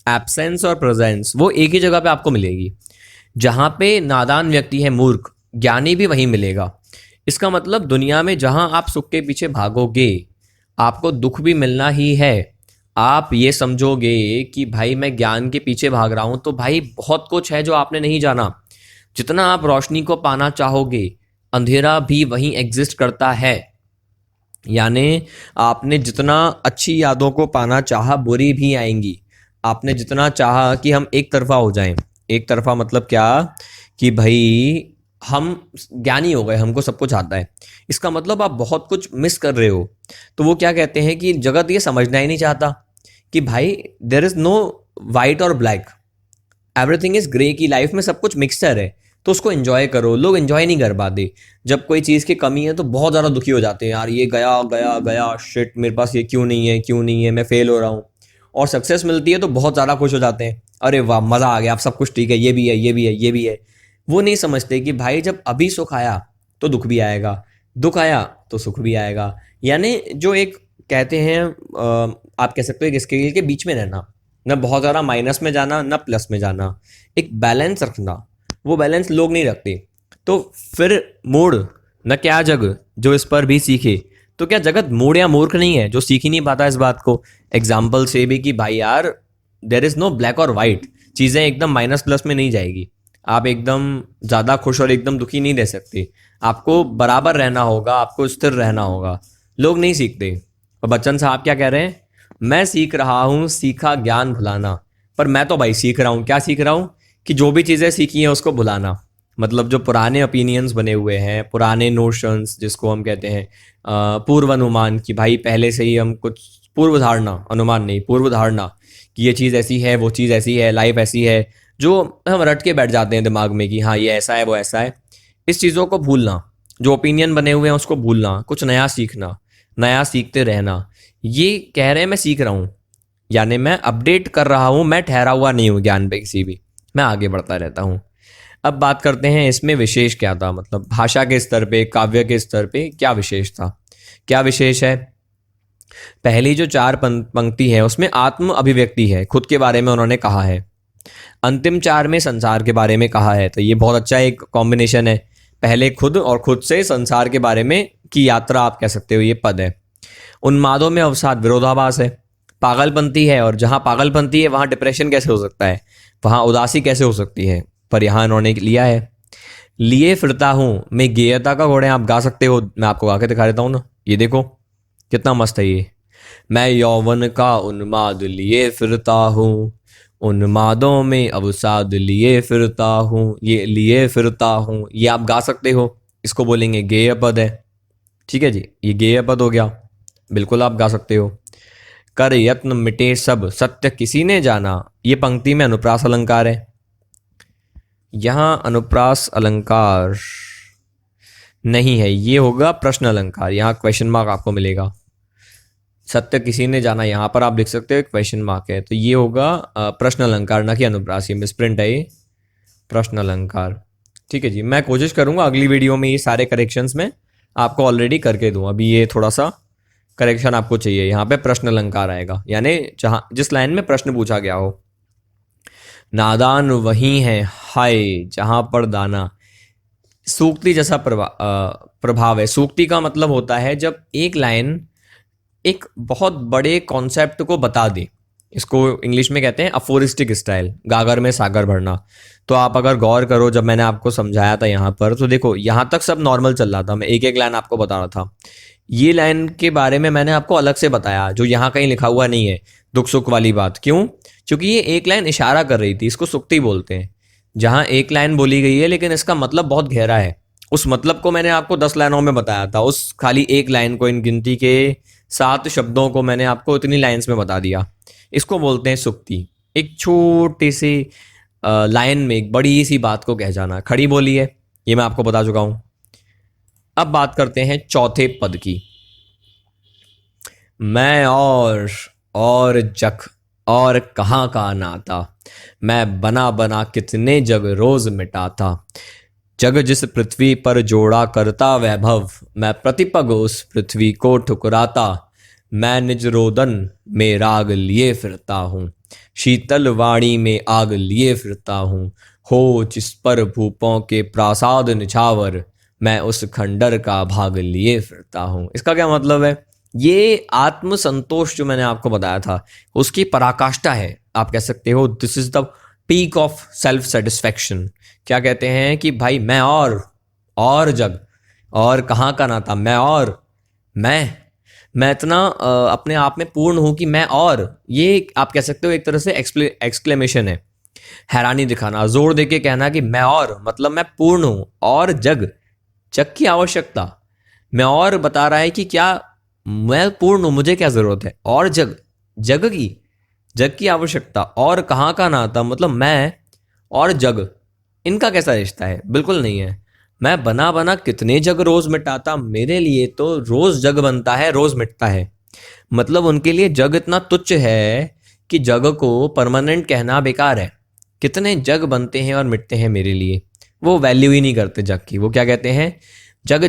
एब्सेंस और प्रेजेंस वो एक ही जगह पे आपको मिलेगी। जहां पे नादान व्यक्ति है, मूर्ख, ज्ञानी भी वहीं मिलेगा। इसका मतलब दुनिया में जहां आप सुख के पीछे भागोगे आपको दुख भी मिलना ही है। आप ये समझोगे कि भाई मैं ज्ञान के पीछे भाग रहा हूं तो भाई बहुत कुछ है जो आपने नहीं जाना। जितना आप रोशनी को पाना चाहोगे अंधेरा भी वहीं एग्जिस्ट करता है। यानी आपने जितना अच्छी यादों को पाना चाहा बुरी भी आएंगी। आपने जितना चाहा कि हम एक तरफा हो जाएं, एक तरफा मतलब क्या कि भाई हम ज्ञानी हो गए, हमको सब कुछ आता है, इसका मतलब आप बहुत कुछ मिस कर रहे हो। तो वो क्या कहते हैं कि जगत ये समझना ही नहीं चाहता कि भाई देयर इज नो वाइट और ब्लैक, एवरीथिंग इज ग्रे, की लाइफ में सब कुछ मिक्सचर है। तो उसको एंजॉय करो। लोग एंजॉय नहीं कर पाते। जब कोई चीज़ की कमी है तो बहुत ज़्यादा दुखी हो जाते हैं, यार ये गया गया गया, शिट मेरे पास ये क्यों नहीं है, क्यों नहीं है, मैं फेल हो रहा हूँ। और सक्सेस मिलती है तो बहुत ज़्यादा खुश हो जाते हैं, अरे वाह मज़ा आ गया, अब सब कुछ ठीक है, ये भी है, ये भी है, ये भी है। वो नहीं समझते कि भाई जब अभी सुख आया तो दुख भी आएगा, दुख आया तो सुख भी आएगा। यानी जो एक कहते हैं आप कह सकते हो एक स्केल के बीच में रहना, न बहुत ज़्यादा माइनस में जाना न प्लस में जाना, एक बैलेंस रखना। वो बैलेंस लोग नहीं रखते। तो फिर मूड न क्या जग जो इस पर भी सीखे। तो क्या जगत मूड या मूर्ख नहीं है जो सीख ही नहीं पाता इस बात को। एग्जाम्पल से भी कि भाई यार देर इज़ नो ब्लैक और वाइट, चीज़ें एकदम माइनस प्लस में नहीं जाएगी। आप एकदम ज़्यादा खुश और एकदम दुखी नहीं रह सकते। आपको बराबर रहना होगा, आपको स्थिर रहना होगा। लोग नहीं सीखते। और बच्चन साहब क्या कह रहे हैं, मैं सीख रहा हूँ सीखा ज्ञान भुलाना। पर मैं तो भाई सीख रहा हूँ, क्या सीख रहा हूँ कि जो भी चीज़ें सीखी हैं उसको भुलाना। मतलब जो पुराने ओपिनियंस बने हुए हैं, पुराने नोशंस जिसको हम कहते हैं पूर्व अनुमान, कि भाई पहले से ही हम कुछ पूर्व धारणा, अनुमान नहीं पूर्व धारणा, कि ये चीज़ ऐसी है, वो चीज़ ऐसी है, लाइफ ऐसी है, जो हम रट के बैठ जाते हैं दिमाग में कि हाँ ये ऐसा है वो ऐसा है। इस चीज़ों को भूलना, जो ओपिनियन बने हुए हैं उसको भूलना, कुछ नया सीखना, नया सीखते रहना। ये कह रहे हैं मैं सीख रहा हूँ, यानी मैं अपडेट कर रहा हूँ, मैं ठहरा हुआ नहीं हूँ ज्ञान पे किसी भी, मैं आगे बढ़ता रहता हूँ। अब बात करते हैं इसमें विशेष क्या था, मतलब भाषा के स्तर पे, काव्य के स्तर पे क्या विशेष था, क्या विशेष है। पहली जो चार पंक्ति है उसमें आत्म अभिव्यक्ति है, खुद के बारे में उन्होंने कहा है। अंतिम चार में संसार के बारे में कहा है। तो ये बहुत अच्छा एक कॉम्बिनेशन है, पहले खुद और खुद से संसार के बारे में की यात्रा आप कह सकते हो, ये पद है। उन्मादों में अवसाद विरोधाभास है, पागलपंती है, और जहाँ पागलपंती है वहाँ डिप्रेशन कैसे हो सकता है, वहाँ उदासी कैसे हो सकती है, पर यहाँ इन्होंने लिया है। लिए फिरता हूँ मैं गेयता का घोड़े, आप गा सकते हो, मैं आपको गा के दिखा देता हूँ ना, ये देखो कितना मस्त है ये। मैं यौवन का उन्माद लिए फिरता हूँ, उन्मादों में अवसाद लिए फिरता हूँ, ये लिए फिरता हूँ, ये आप गा सकते हो। इसको बोलेंगे गेय पद है। ठीक है जी, ये गेय पद हो गया, बिल्कुल आप गा सकते हो। कर यत्न मिटे सब सत्य किसी ने जाना, ये पंक्ति में अनुप्रास अलंकार है। यहाँ अनुप्रास अलंकार नहीं है, ये होगा प्रश्न अलंकार, यहाँ क्वेश्चन मार्क आपको मिलेगा। सत्य किसी ने जाना यहाँ पर आप लिख सकते हो क्वेश्चन मार्क है, तो ये होगा प्रश्न अलंकार, ना कि अनुप्रास। ये मिसप्रिंट है, ये प्रश्न अलंकार। ठीक है जी, मैं कोशिश करूँगा अगली वीडियो में ये सारे करेक्शंस में आपको ऑलरेडी करके दूँ। अभी ये थोड़ा सा करेक्शन आपको चाहिए, यहाँ पे प्रश्न अलंकार आएगा, यानी जहाँ जिस लाइन में प्रश्न पूछा गया हो। नादान वही है हाय जहाँ पर दाना, सूक्ति जैसा प्रभाव है। सूक्ति का मतलब होता है जब एक लाइन एक बहुत बड़े कॉन्सेप्ट को बता दे, इसको इंग्लिश में कहते हैं अफोरिस्टिक स्टाइल, गागर में सागर भरना। तो आप अगर गौर करो, जब मैंने आपको समझाया था यहाँ पर, तो देखो यहाँ तक सब नॉर्मल चल रहा था, मैं एक एक लाइन आपको बता रहा था। ये लाइन के बारे में मैंने आपको अलग से बताया, जो यहाँ कहीं लिखा हुआ नहीं है, दुख सुख वाली बात। क्यों? क्योंकि ये एक लाइन इशारा कर रही थी, इसको सुक्ति बोलते हैं। जहाँ एक लाइन बोली गई है लेकिन इसका मतलब बहुत गहरा है, उस मतलब को मैंने आपको 10 लाइनों में बताया था, उस खाली एक लाइन को, इन गिनती के 7 शब्दों को मैंने आपको इतनी लाइन्स में बता दिया। इसको बोलते हैं सुक्ति। एक छोटी सी लाइन में एक बड़ी सी बात को कह जाना। खड़ी बोली है, ये मैं आपको बता चुका हूं। अब बात करते हैं चौथे पद की। मैं और जख और कहाँ का नाता, मैं बना बना कितने जग रोज मिटाता। जग जिस पृथ्वी पर जोड़ा करता वैभव, मैं प्रतिपग उस पृथ्वी को ठुकराता। मैं निज रोदन में राग लिए फिरता हूँ, शीतल वाणी में आग लिए फिरता हूँ। हो जिस पर भूपों के प्रासाद निछावर, मैं उस खंडर का भाग लिए फिरता हूँ। इसका क्या मतलब है? ये आत्मसंतोष जो मैंने आपको बताया था उसकी पराकाष्ठा है, आप कह सकते हो। This is the peak of self satisfaction. क्या कहते हैं कि भाई मैं और जग, और कहाँ का नाता, मैं इतना अपने आप में पूर्ण हूं कि मैं, और ये आप कह सकते हो एक तरह से एक्सक्लेमेशन है, हैरानी दिखाना, जोर दे के कहना कि मैं, और मतलब मैं पूर्ण हूं, और जग की आवश्यकता। मैं और बता रहा है कि क्या मैं पूर्ण हूं, मुझे क्या जरूरत है, और जग की आवश्यकता, और कहाँ का नाता, मतलब मैं और जग, इनका कैसा रिश्ता है? बिल्कुल नहीं है। मैं बना बना कितने जग रोज मिटाता, मेरे लिए तो रोज जग बनता है, रोज मिटता है। मतलब उनके लिए जग इतना तुच्छ है कि जग को परमानेंट कहना बेकार है। कितने जग बनते हैं और मिटते हैं मेरे लिए, वो वैल्यू ही नहीं करते जग की। वो क्या कहते हैं, जग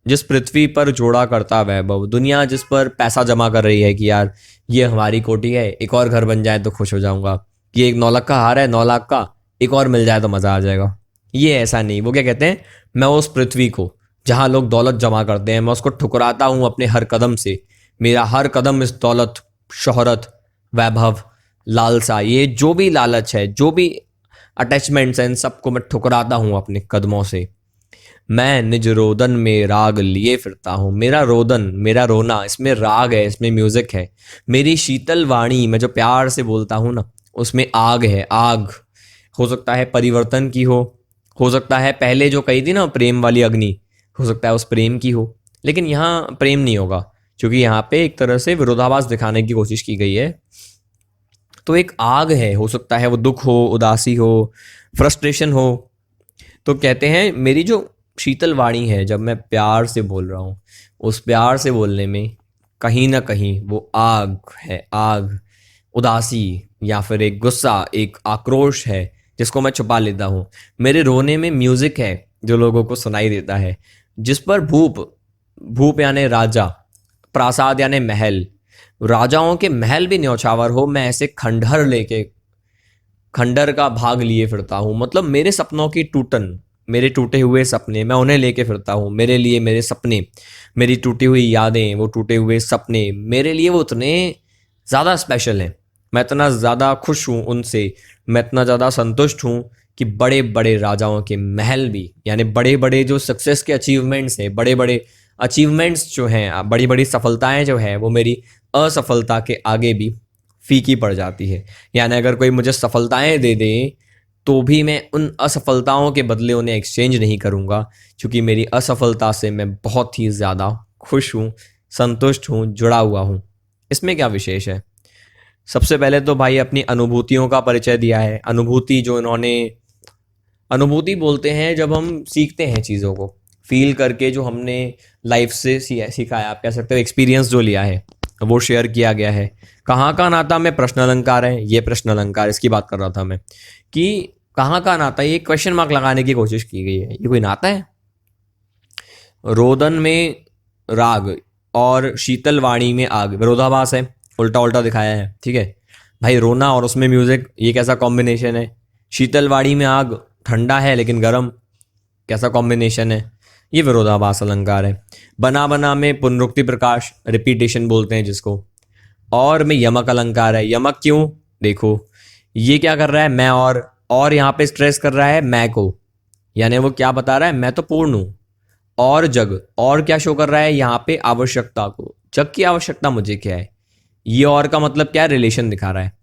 जिस पृथ्वी पर जोड़ा करता वैभव, दुनिया जिस पर पैसा जमा कर रही है कि यार ये हमारी कोठी है, एक और घर बन जाए तो खुश हो जाऊंगा, ये एक 9 लाख का हार है, 9 लाख का, एक और मिल जाए तो मजा आ जाएगा। ये ऐसा नहीं। वो क्या कहते हैं, मैं उस पृथ्वी को जहां लोग दौलत जमा करते हैं, मैं उसको ठुकराता हूं अपने हर कदम से। मेरा हर कदम इस दौलत, शोहरत, वैभव, लालसा, ये जो भी लालच है, जो भी अटैचमेंट्स हैं, इन सबको मैं ठुकराता हूं अपने कदमों से। मैं निज रोदन में राग लिए फिरता हूँ। मेरा रोदन, मेरा रोना, इसमें राग है, इसमें म्यूजिक है। मेरी शीतल वाणी, मैं जो प्यार से बोलता हूँ ना, उसमें आग है। आग हो सकता है परिवर्तन की हो सकता है पहले जो कही थी ना प्रेम वाली अग्नि, हो सकता है उस प्रेम की हो, लेकिन यहाँ प्रेम नहीं होगा, क्योंकि यहाँ पे एक तरह से विरोधाभास दिखाने की कोशिश की गई है। तो एक आग है, हो सकता है वो दुख हो, उदासी हो, फ्रस्ट्रेशन हो। तो कहते हैं मेरी जो शीतल वाणी है, जब मैं प्यार से बोल रहा हूँ, उस प्यार से बोलने में कहीं ना कहीं वो आग है, आग, उदासी, या फिर एक गुस्सा, एक आक्रोश है जिसको मैं छुपा लेता हूँ। मेरे रोने में म्यूजिक है जो लोगों को सुनाई देता है, जिस पर भूप यानी राजा, प्रासाद यानी महल, राजाओं के महल भी न्यौछावर हो, मैं ऐसे खंडर का भाग लिए फिरता हूँ। मतलब मेरे सपनों की टूटन, मेरे टूटे हुए सपने, मैं उन्हें लेके फिरता हूँ। मेरे लिए मेरे सपने, मेरी टूटी हुई यादें, वो टूटे हुए सपने, मेरे लिए वो उतने ज़्यादा स्पेशल हैं। मैं इतना ज़्यादा खुश हूँ उनसे, मैं इतना ज़्यादा संतुष्ट हूँ कि बड़े बड़े राजाओं के महल भी, यानी बड़े बड़े जो सक्सेस के अचीवमेंट्स हैं, बड़े बड़े अचीवमेंट्स जो हैं, बड़ी बड़ी सफलताएं जो हैं, वो मेरी असफलता के आगे भी फीकी पड़ जाती है। यानी अगर कोई मुझे सफलताएं दे दे तो भी मैं उन असफलताओं के बदले उन्हें एक्सचेंज नहीं करूँगा, क्योंकि मेरी असफलता से मैं बहुत ही ज़्यादा खुश हूँ, संतुष्ट हूँ, जुड़ा हुआ हूँ। इसमें क्या विशेष है? सबसे पहले तो भाई अपनी अनुभूतियों का परिचय दिया है। अनुभूति जो इन्होंने, अनुभूति बोलते हैं जब हम सीखते हैं चीज़ों को फील करके, जो हमने लाइफ से सीखा है, आप कह सकते हो एक्सपीरियंस जो लिया है वो शेयर किया गया है। कहाँ का नाता में प्रश्न अलंकार है, ये प्रश्न अलंकार, इसकी बात कर रहा था मैं कि कहाँ का नाता, ये क्वेश्चन मार्क लगाने की कोशिश की गई है। ये कोई नाता है? रोदन में राग और शीतल वाणी में आग, विरोधाभास है, उल्टा उल्टा दिखाया है। ठीक है भाई, रोना और उसमें म्यूजिक, ये कैसा कॉम्बिनेशन है? शीतल वाणी में आग, ठंडा है लेकिन गर्म, कैसा कॉम्बिनेशन है? ये विरोधाभास अलंकार है। बना बना में पुनरुक्ति प्रकाश, रिपीटेशन बोलते हैं जिसको, और में यमक अलंकार है। यमक क्यों? देखो ये क्या कर रहा है, मैं और यहाँ पे स्ट्रेस कर रहा है मैं को, यानी वो क्या बता रहा है, मैं तो पूर्ण हूं। और जग, और क्या शो कर रहा है यहाँ पे, आवश्यकता को, जग की आवश्यकता मुझे क्या है। ये और का मतलब क्या, रिलेशन दिखा रहा है।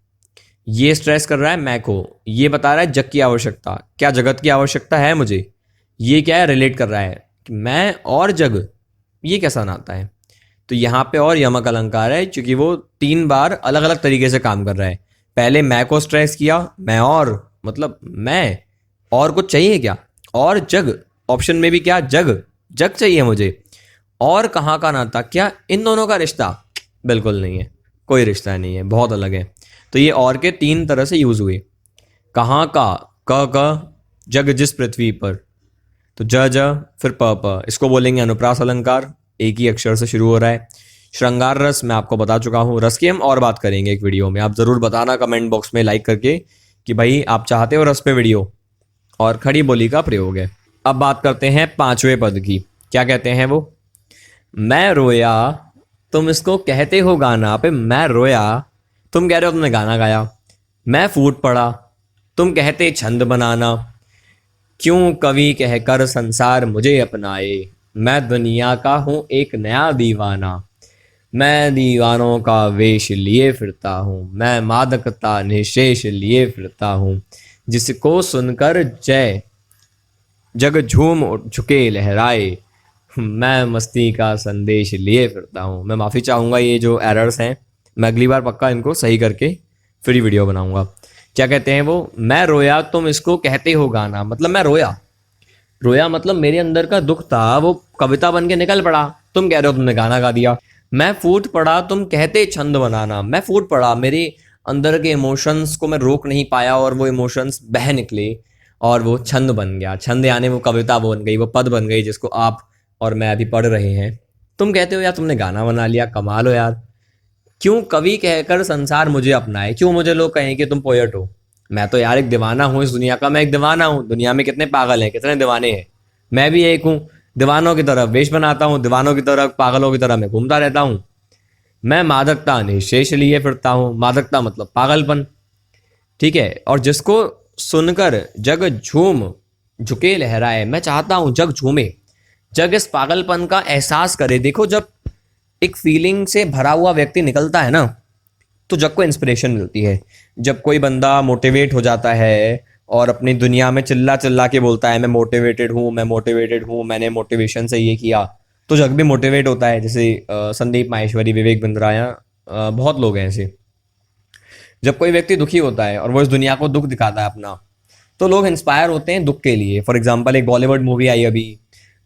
ये स्ट्रेस कर रहा है मैं को, ये बता रहा है जग की आवश्यकता, क्या जगत की आवश्यकता है मुझे। ये क्या है, रिलेट कर रहा है कि मैं और जग, ये कैसा नाता है। तो यहाँ पे और यमक अलंकार है, क्योंकि वो 3 बार अलग अलग तरीके से काम कर रहा है। पहले मैं को स्ट्रेस किया, मैं और मतलब मैं, और कुछ चाहिए क्या, और जग, ऑप्शन में भी क्या, जग चाहिए मुझे। और कहाँ का नाता, क्या इन दोनों का रिश्ता? बिल्कुल नहीं है, कोई रिश्ता नहीं है, बहुत अलग है। तो ये और के 3 तरह से यूज हुए। कहाँ का, क जग जिस पृथ्वी पर, तो ज फिर प, इसको बोलेंगे अनुप्रास अलंकार, एक ही अक्षर से शुरू हो रहा है। श्रृंगार रस मैं आपको बता चुका हूँ, रस की हम और बात करेंगे एक वीडियो में। आप जरूर बताना कमेंट बॉक्स में लाइक करके कि भाई आप चाहते हो रस पे वीडियो, और खड़ी बोली का प्रयोग है। अब बात करते हैं पांचवें पद की। क्या कहते हैं वो? मैं रोया तुम इसको कहते हो गाना। पे मैं रोया तुम कह रहे हो तुमने गाना गाया। मैं फूट पड़ा तुम कहते छंद बनाना। क्यों कवि कहकर संसार मुझे अपनाए। मैं दुनिया का हूँ एक नया दीवाना। मैं दीवानों का वेश लिए फिरता हूँ। मैं मादकता निशेष लिए फिरता हूँ। जिसको सुनकर जय जग झूम झुके लहराए। मैं मस्ती का संदेश लिए फिरता हूँ। मैं माफ़ी चाहूँगा, ये जो एरर्स हैं मैं अगली बार पक्का इनको सही करके फिर वीडियो बनाऊँगा। क्या कहते हैं वो? मैं रोया तुम इसको कहते हो गाना। मतलब मैं रोया, रोया मतलब मेरे अंदर का दुख था वो कविता बन के निकल पड़ा। तुम कह रहे हो तुमने गाना गा दिया। मैं फूट पड़ा तुम कहते छंद बनाना। मैं फूट पड़ा, मेरे अंदर के इमोशंस को मैं रोक नहीं पाया और वो इमोशंस बह निकले और वो छंद बन गया। छंद यानी वो कविता बन गई, वो पद बन गई जिसको आप और मैं अभी पढ़ रहे हैं। तुम कहते हो यार तुमने गाना बना लिया, कमाल हो यार। क्यों कवि कहकर संसार मुझे अपनाए। क्यों मुझे लोग कहें कि तुम पोएट हो। मैं तो यार एक दीवाना हूँ इस दुनिया का। मैं एक दीवाना हूँ। दुनिया में कितने पागल हैं, कितने दीवाने हैं। मैं भी एक हूँ। दीवानों की तरफ वेश बनाता हूँ, दीवानों की तरफ पागलों की तरह मैं घूमता रहता हूँ। मैं मादकता निशेष लिए फिरता हूँ। मादकता मतलब पागलपन, ठीक है। और जिसको सुनकर जग झूम झुके लहराए। मैं चाहता हूँ जग झूमे, जग इस पागलपन का एहसास करे। देखो जब एक फीलिंग से भरा हुआ व्यक्ति निकलता है ना तो जग को इंस्पिरेशन मिलती है। जब कोई बंदा मोटिवेट हो जाता है और अपनी दुनिया में चिल्ला चिल्ला के बोलता है मैं मोटिवेटेड हूँ, मैं मोटिवेटेड हूँ, मैंने मोटिवेशन से ये किया, तो जग भी मोटिवेट होता है। जैसे संदीप माहेश्वरी, विवेक बिंद्रा, या बहुत लोग हैं ऐसे। जब कोई व्यक्ति दुखी होता है और वो इस दुनिया को दुख दिखाता है अपना, तो लोग इंस्पायर होते हैं दुख के लिए। फॉर एग्जाम्पल एक बॉलीवुड मूवी आई अभी,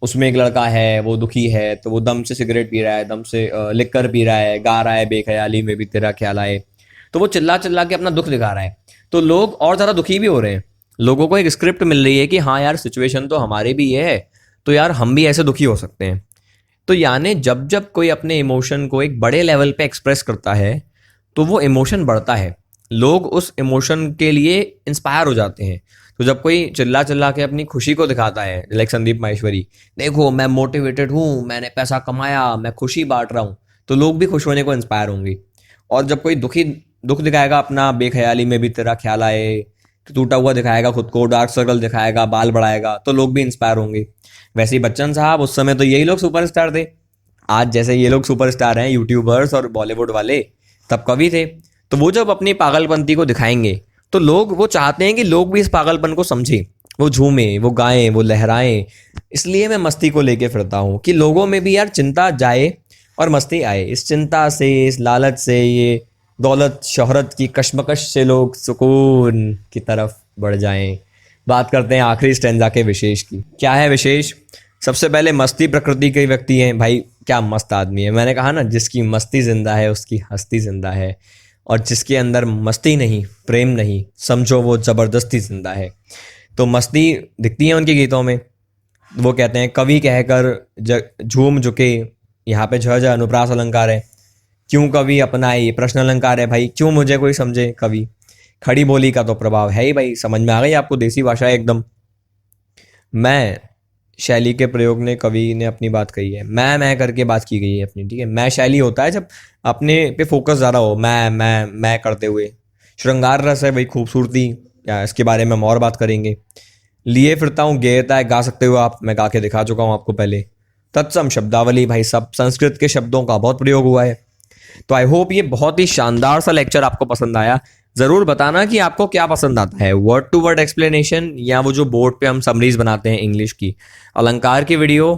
उसमें एक लड़का है वो दुखी है तो वो दम से सिगरेट पी रहा है, दम से लिक्कर पी रहा है, गा रहा है बेख्याली में भी तेरा ख्याल आए। तो वो चिल्ला चिल्ला के अपना दुख दिखा रहा है। तो लोग और ज़्यादा दुखी भी हो रहे हैं। लोगों को एक स्क्रिप्ट मिल रही है कि हाँ यार सिचुएशन तो हमारे भी ये है, तो यार हम भी ऐसे दुखी हो सकते हैं। तो यानी जब जब कोई अपने इमोशन को एक बड़े लेवल पे एक्सप्रेस करता है तो वो इमोशन बढ़ता है, लोग उस इमोशन के लिए इंस्पायर हो जाते हैं। तो जब कोई चिल्ला चिल्ला के अपनी खुशी को दिखाता है, लाइक संदीप माहेश्वरी, देखो मैं मोटिवेटेड हूँ, मैंने पैसा कमाया, मैं खुशी बांट रहा हूँ, तो लोग भी खुश होने को इंस्पायर होंगे। और जब कोई दुख दिखाएगा अपना, बेख्याली में भी तेरा ख्याल आए, तो टूटा हुआ दिखाएगा खुद को, डार्क सर्कल दिखाएगा, बाल बढ़ाएगा, तो लोग भी इंस्पायर होंगे। वैसे ही बच्चन साहब, उस समय तो यही लोग सुपरस्टार थे। आज जैसे ये लोग सुपरस्टार हैं यूट्यूबर्स और बॉलीवुड वाले, तब कवि थे। तो वो जब अपनी पागलपंती को दिखाएंगे तो लोग वो चाहते हैं कि लोग भी इस पागलपन को समझें, वो झूमें, वो गाएं, वो लहराएं। इसलिए मैं मस्ती को लेके फिरता हूँ कि लोगों में भी यार चिंता जाए और मस्ती आए। इस चिंता से, इस लालच से, ये दौलत शोहरत की कश्मकश से लोग सुकून की तरफ बढ़ जाएं। बात करते हैं आखिरी स्टैंजा के विशेष की। क्या है विशेष? सबसे पहले मस्ती प्रकृति के व्यक्ति हैं। भाई क्या मस्त आदमी है। मैंने कहा ना, जिसकी मस्ती जिंदा है उसकी हस्ती जिंदा है, और जिसके अंदर मस्ती नहीं, प्रेम नहीं, समझो वो ज़बरदस्ती जिंदा है। तो मस्ती दिखती है उनके गीतों में। वो कहते हैं कवि कहकर झूम झुके, यहाँ पे झ अनुप्रास अलंकार है। क्यों कवि अपनाए, ये प्रश्न अलंकार है। भाई क्यों मुझे कोई समझे कवि। खड़ी बोली का तो प्रभाव है ही भाई, समझ में आ गई आपको, देसी भाषा है एकदम। मैं शैली के प्रयोग ने कवि ने अपनी बात कही है। मैं करके बात की गई है अपनी, ठीक है। मैं शैली होता है जब अपने पे फोकस ज़्यादा हो, मैं करते हुए। श्रृंगार रस है भाई, खूबसूरती, या इसके बारे में हम और बात करेंगे। लिए फिरता हूँ, गेयता है, गा सकते हो आप, मैं गा के दिखा चुका हूँ आपको पहले। तत्सम शब्दावली, भाई सब संस्कृत के शब्दों का बहुत प्रयोग हुआ है। तो आई होप ये बहुत ही शानदार सा लेक्चर आपको पसंद आया। ज़रूर बताना कि आपको क्या पसंद आता है, वर्ड टू वर्ड एक्सप्लेनेशन या वो जो बोर्ड पे हम समरीज बनाते हैं इंग्लिश की। अलंकार की वीडियो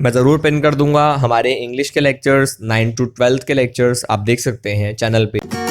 मैं ज़रूर पिन कर दूंगा। हमारे इंग्लिश के लेक्चर्स, 9 to 12 के लेक्चर्स आप देख सकते हैं चैनल पे।